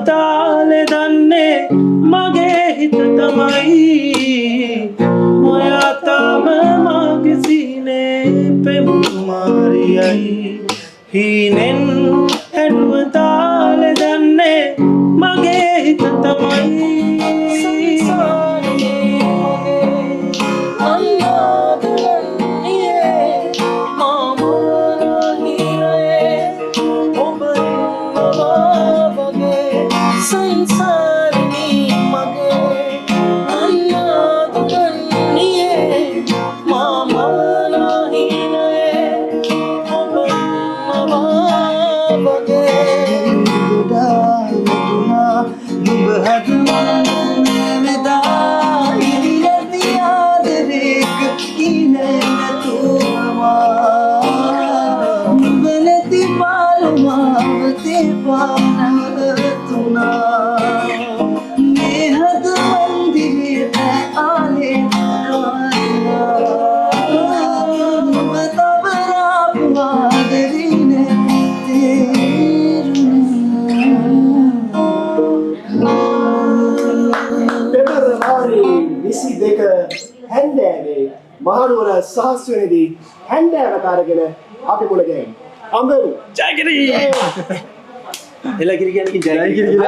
තාලේ දන්නේ මගේ හිත තමයි ඔයා තාම මගේ සීනේ පෙම්මාරියයි හීනෙන් හැඩුව තාලේ දන්නේ මගේ හිත තමයි හැන්දෑවේ මහනුවර සහස්වනේදී හැන්දෑවට අරගෙන අපි මුල ගෑමු. අඹරු ජයගිරි එලා කිරි කියන්නේ ජයගිරි කියලා.